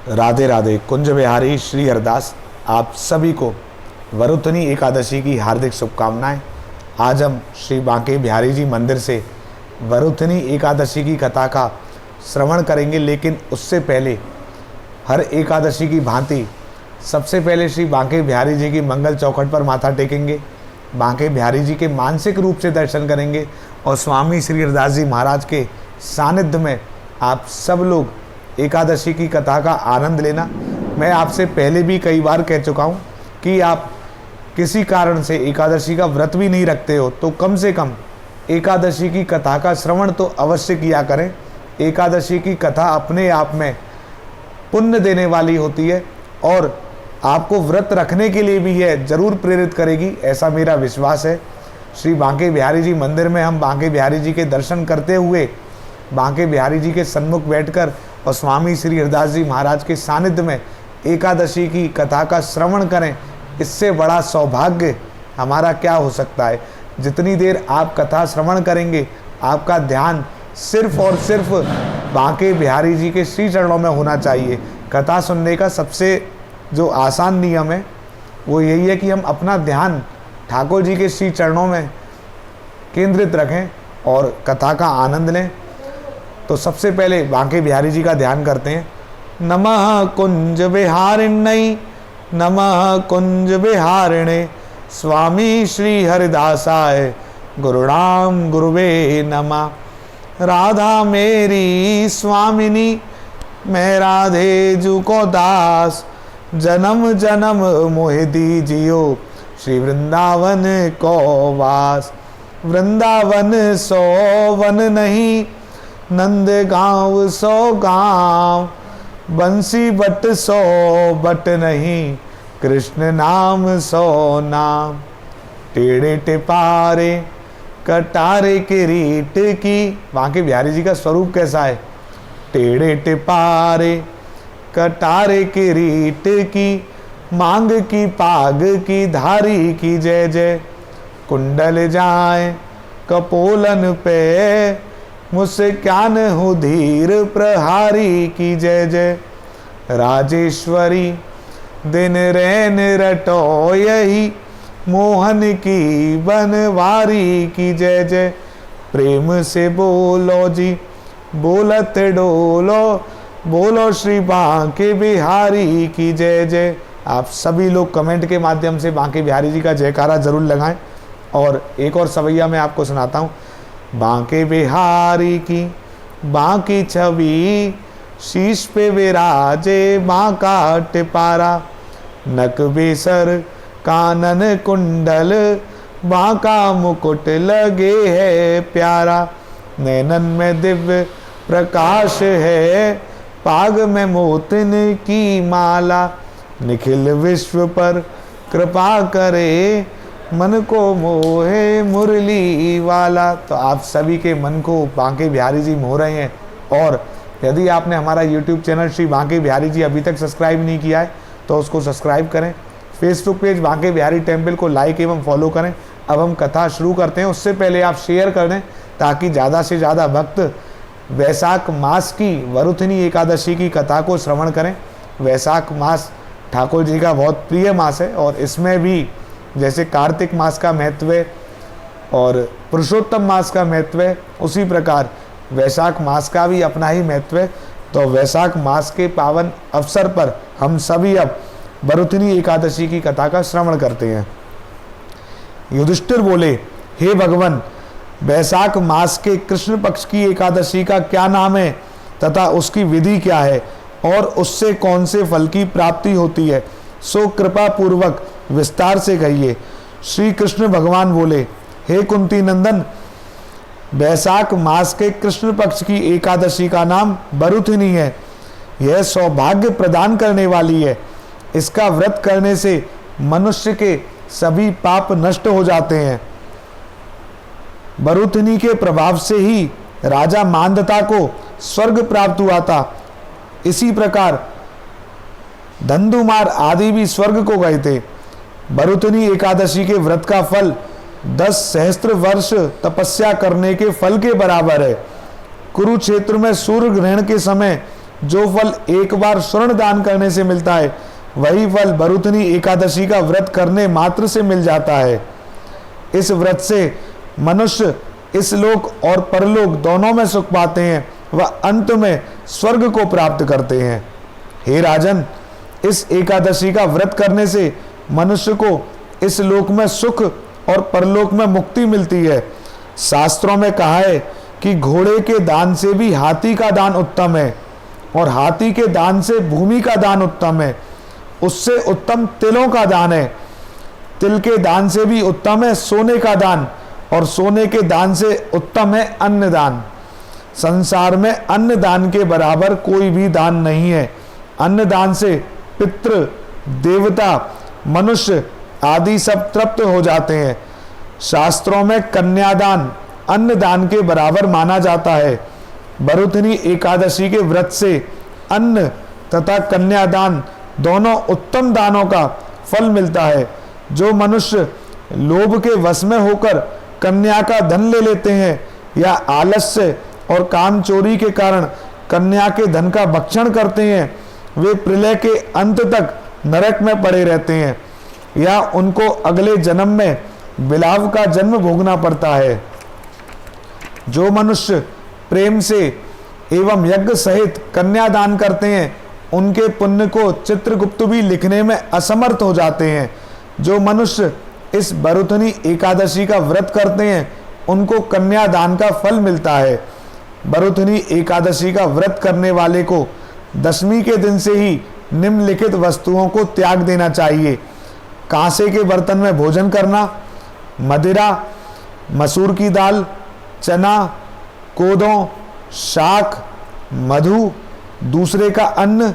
राधे राधे। कुंज बिहारी श्री हरदास आप सभी को वरुथनी एकादशी की हार्दिक शुभकामनाएं। आज हम श्री बांके बिहारी जी मंदिर से वरुथनी एकादशी की कथा का श्रवण करेंगे, लेकिन उससे पहले हर एकादशी की भांति सबसे पहले श्री बांके बिहारी जी की मंगल चौखट पर माथा टेकेंगे, बांके बिहारी जी के मानसिक रूप से दर्शन करेंगे और स्वामी श्री हरदास जी महाराज के सानिध्य में आप सब लोग एकादशी की कथा का आनंद लेना। मैं आपसे पहले भी कई बार कह चुका हूँ कि आप किसी कारण से एकादशी का व्रत भी नहीं रखते हो तो कम से कम एकादशी की कथा का श्रवण तो अवश्य किया करें। एकादशी की कथा अपने आप में पुण्य देने वाली होती है और आपको व्रत रखने के लिए भी यह जरूर प्रेरित करेगी, ऐसा मेरा विश्वास है। श्री बांके बिहारी जी मंदिर में हम बांके बिहारी जी के दर्शन करते हुए बांके बिहारी जी के सन्मुख बैठकर और स्वामी श्री हरदास जी महाराज के सानिध्य में एकादशी की कथा का श्रवण करें। इससे बड़ा सौभाग्य हमारा क्या हो सकता है। जितनी देर आप कथा श्रवण करेंगे आपका ध्यान सिर्फ और सिर्फ बांके बिहारी जी के श्री चरणों में होना चाहिए। कथा सुनने का सबसे जो आसान नियम है वो यही है कि हम अपना ध्यान ठाकुर जी के श्री चरणों में केंद्रित रखें और कथा का आनंद लें। तो सबसे पहले बांके बिहारी जी का ध्यान करते हैं। नमः कुंज बिहारिण्यै नमः कुंज बिहारिणे स्वामी श्री हरिदासाय गुरुणाम गुरुवे नमः। राधा मेरी स्वामिनी मैं राधे जू को दास, जन्म जन्म मोहि दीजियो श्री वृंदावन को वास। वृंदावन सो वन नहीं नंद गाँव सो गाँव, बंसी बट सो बट नहीं कृष्ण नाम सो नाम। टेढ़े टिपारे कटारे किरीट की, बांके बिहारी जी का स्वरूप कैसा है। टेढ़े टिपारे कटारे किरीट की, मांग की पाग की धारी की जय जय। कुंडल जाए कपोलन पे मुझसे क्या न हो धीर प्रहारी की जय जय। राजेश्वरी दिन रैन रटो यही, मोहन की बनवारी की जय जय। प्रेम से बोलो जी बोलत डोलो, बोलो श्री बांके बिहारी की जय जय। आप सभी लोग कमेंट के माध्यम से बांके बिहारी जी का जयकारा जरूर लगाएं। और एक और सवैया मैं आपको सुनाता हूँ। बांके बिहारी की बांकी छवि, शीश पे विराजे बांका टिपारा। नक बेसर कानन कुंडल, बांका मुकुट लगे है प्यारा। नैनन में दिव्य प्रकाश है, पाग में मोतिन की माला। निखिल विश्व पर कृपा करे, मन को मोहे मुरली वाला। तो आप सभी के मन को बांके बिहारी जी मोह रहे हैं। और यदि आपने हमारा YouTube चैनल श्री बांके बिहारी जी अभी तक सब्सक्राइब नहीं किया है तो उसको सब्सक्राइब करें। Facebook page Banke Bihari temple को लाइक एवं फॉलो करें। अब हम कथा शुरू करते हैं, उससे पहले आप शेयर कर दें ताकि ज़्यादा से ज़्यादा भक्त वैशाख मास की वरुथनी एकादशी की कथा को श्रवण करें। वैशाख मास ठाकुर जी का बहुत प्रिय मास है और इसमें भी जैसे कार्तिक मास का महत्व है और पुरुषोत्तम मास का महत्व है, उसी प्रकार वैशाख मास का भी अपना ही महत्व है। तो वैशाख मास के पावन अवसर पर हम सभी अब वरुथनी एकादशी की कथा का श्रवण करते हैं। युधिष्ठिर बोले, हे भगवान, वैशाख मास के कृष्ण पक्ष की एकादशी का क्या नाम है तथा उसकी विधि क्या है और उससे कौन से फल की प्राप्ति होती है, सो कृपा पूर्वक विस्तार से कहिए। श्री कृष्ण भगवान बोले, हे कुंती नंदन, वैशाख मास के कृष्ण पक्ष की एकादशी का नाम वरुथनी है। यह सौभाग्य प्रदान करने वाली है। इसका व्रत करने से मनुष्य के सभी पाप नष्ट हो जाते हैं। वरुथनी के प्रभाव से ही राजा मांदता को स्वर्ग प्राप्त हुआ था। इसी प्रकार धंधुमार आदि भी स्वर्ग को गए थे। वरुथनी एकादशी के व्रत का फल 10 सहस्त्र वर्ष तपस्या करने के फल के बराबर है। कुरुक्षेत्र में सूर्य ग्रहण के समय जो फल एक बार स्वर्ण दान करने से मिलता है, वही फल भरुतनी एकादशी का व्रत करने मात्र से मिल जाता है। इस व्रत से मनुष्य इस लोक और परलोक दोनों में सुख पाते हैं व अंत में स्वर्ग को प्राप्त करते हैं। हे राजन, इस एकादशी का व्रत करने से मनुष्य को इस लोक में सुख और परलोक में मुक्ति मिलती है। शास्त्रों में कहा है कि घोड़े के दान से भी हाथी का दान उत्तम है और हाथी के दान से भूमि का दान उत्तम है। उससे उत्तम तिलों का दान है। तिल के दान से भी उत्तम है सोने का दान और सोने के दान से उत्तम है अन्न दान। संसार में अन्न दान के बराबर कोई भी दान नहीं है। अन्न दान से पितृ, देवता, मनुष्य आदि सब तृप्त हो जाते हैं। शास्त्रों में कन्यादान अन्न दान के बराबर माना जाता है। भरुतनी एकादशी के व्रत से अन्न तथा कन्यादान दोनों उत्तम दानों का फल मिलता है। जो मनुष्य लोभ के वश में होकर कन्या का धन ले लेते हैं या आलस्य और काम चोरी के कारण कन्या के धन का भक्षण करते हैं, वे प्रलय के अंत तक नरक में पड़े रहते हैं या उनको अगले जन्म में बिलाव का जन्म भोगना पड़ता है। जो मनुष्य प्रेम से एवं यज्ञ सहित कन्यादान करते हैं, उनके पुण्य को चित्रगुप्त भी लिखने में असमर्थ हो जाते हैं। जो मनुष्य इस भरुतनी एकादशी का व्रत करते हैं, उनको कन्यादान का फल मिलता है। भरुतनी एकादशी का व्रत करने वाले को दशमी के दिन से ही निम्नलिखित वस्तुओं को त्याग देना चाहिए। कांसे के बर्तन में भोजन करना, मदिरा, मसूर की दाल, चना, कोदों, शाक, मधु, दूसरे का अन्न,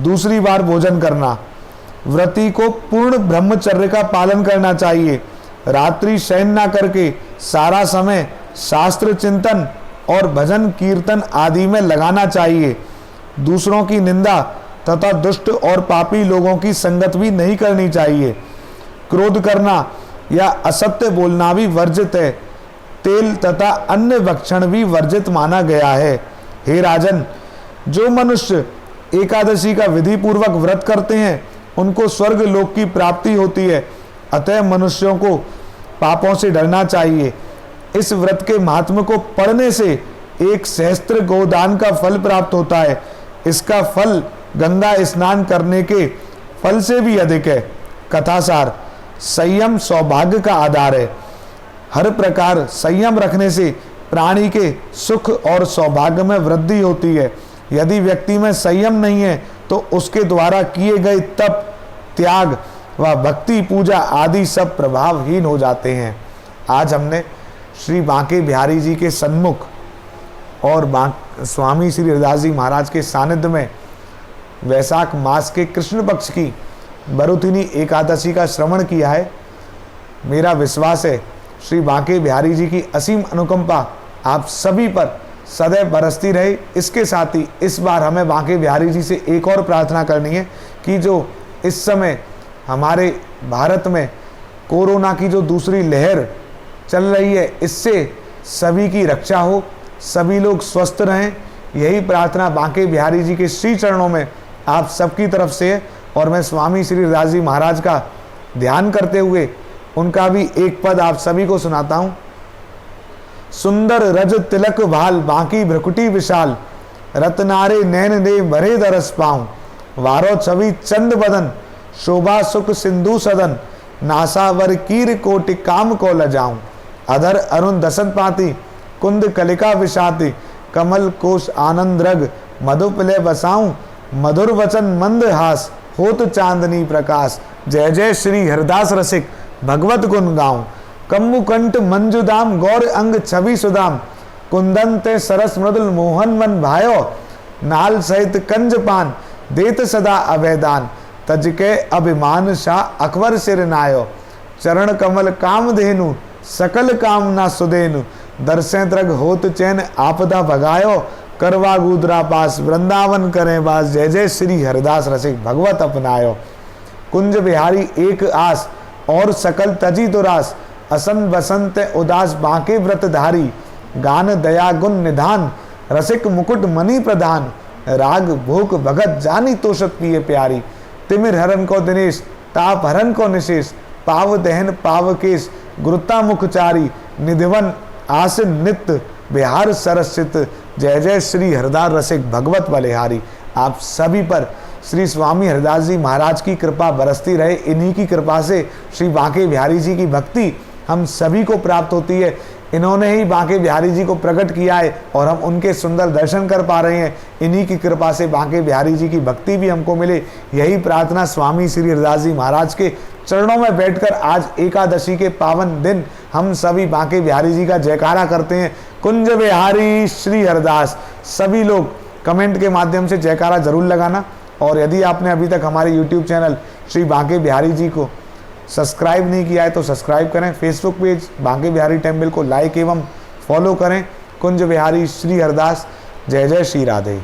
दूसरी बार भोजन करना। व्रती को पूर्ण ब्रह्मचर्य का पालन करना चाहिए। रात्रि शयन न करके सारा समय शास्त्र चिंतन और भजन कीर्तन आदि में लगाना चाहिए। दूसरों की निंदा तथा दुष्ट और पापी लोगों की संगत भी नहीं करनी चाहिए। क्रोध करना या असत्य बोलना भी वर्जित है। तेल तथा अन्य भक्षण भी वर्जित माना गया है। हे राजन, जो मनुष्य एकादशी का विधि पूर्वक व्रत करते हैं, उनको स्वर्ग लोक की प्राप्ति होती है। अतः मनुष्यों को पापों से डरना चाहिए। इस व्रत के महात्म्य को पढ़ने से 1 सहस्त्र गोदान का फल प्राप्त होता है। इसका फल गंगा स्नान करने के फल से भी अधिक है। कथासार, संयम सौभाग्य का आधार है। हर प्रकार संयम रखने से प्राणी के सुख और सौभाग्य में वृद्धि होती है। यदि व्यक्ति में संयम नहीं है तो उसके द्वारा किए गए तप, त्याग व भक्ति पूजा आदि सब प्रभावहीन हो जाते हैं। आज हमने श्री बांके बिहारी जी के सन्मुख और स्वामी श्री हरदास जी महाराज के सानिध्य में वैशाख मास के कृष्ण पक्ष की भरुतनी एकादशी का श्रवण किया है। मेरा विश्वास है श्री बांके बिहारी जी की असीम अनुकंपा आप सभी पर सदैव बरसती रहे। इसके साथ ही इस बार हमें बांके बिहारी जी से एक और प्रार्थना करनी है कि जो इस समय हमारे भारत में कोरोना की जो दूसरी लहर चल रही है, इससे सभी की रक्षा हो, सभी लोग स्वस्थ रहें। यही प्रार्थना बांके बिहारी जी के श्री चरणों में आप सबकी तरफ से है। और मैं स्वामी श्री हरदास जी महाराज का ध्यान करते हुए उनका भी एक पद आप सभी को सुनाता हूँ। सुंदर रज तिलक भाल बांकी भ्रकुटी विशाल, रत्नारे नैन ने भरे दरस पाऊं, वारो छवि चंद बदन शोभा सुख सिंधु सदन, नासावर कीर कोटि काम को लजाऊं, अधर अरुण दसत पाती कुंद कलिका विशाती, कमल कोश आनंद रग मधुपले बसाऊं, मधुर वचन मंद हास होत चांदनी प्रकाश, जय जय श्री हरदास रसिक भगवत गुण गाऊं, कम्मुकंठ मंजुदाम गौर अंग छवि सुदाम, कुंदन ते सरस मृदुल मोहन मन भायो, नाल सहित कंज पान देत सदा अभयदान, तज के अभिमान शाह अकबर सिर नायो, चरण कमल काम धेनु सकल कामना सुदेनु, दर्शन द्रग होत चैन आपदा भगायो, करवा गुदरा पास वृंदावन करें बास, जय जय श्री हरदास रसिक भगवत अपनायो, कुंज बिहारी एक आस और सकल तजी दुरास, असन बसंत उदास बांके व्रत धारी, गान दया गुण निधान, रसिक मुकुट मणि प्रधान, राग भूख भगत जानी तोषक पिए प्यारी, तिमिर हरन को दिनेश ताप हरन को निशेष, पाव दहन पावकेश गुरुता मुखचारी, निधिवन आसन नित्य बिहार सरसित, जय जय श्री हरदास रसिक भगवत बलिहारी। आप सभी पर श्री स्वामी हरदास जी महाराज की कृपा बरसती रहे। इन्हीं की कृपा से श्री बांके बिहारी जी की भक्ति हम सभी को प्राप्त होती है। इन्होंने ही बांके बिहारी जी को प्रकट किया है और हम उनके सुंदर दर्शन कर पा रहे हैं। इन्हीं की कृपा से बांके बिहारी जी की भक्ति भी हमको मिले, यही प्रार्थना स्वामी श्री हरदास जी महाराज के चरणों में बैठकर आज एकादशी के पावन दिन हम सभी बांके बिहारी जी का जयकारा करते हैं। कुंज बिहारी श्री हरदास। सभी लोग कमेंट के माध्यम से जयकारा जरूर लगाना, और यदि आपने अभी तक हमारे YouTube चैनल श्री बांके बिहारी जी को सब्सक्राइब नहीं किया है तो सब्सक्राइब करें। Facebook page Banke Bihari temple को लाइक एवं फॉलो करें। कुंज बिहारी श्री हरदास। जय जय श्री राधे।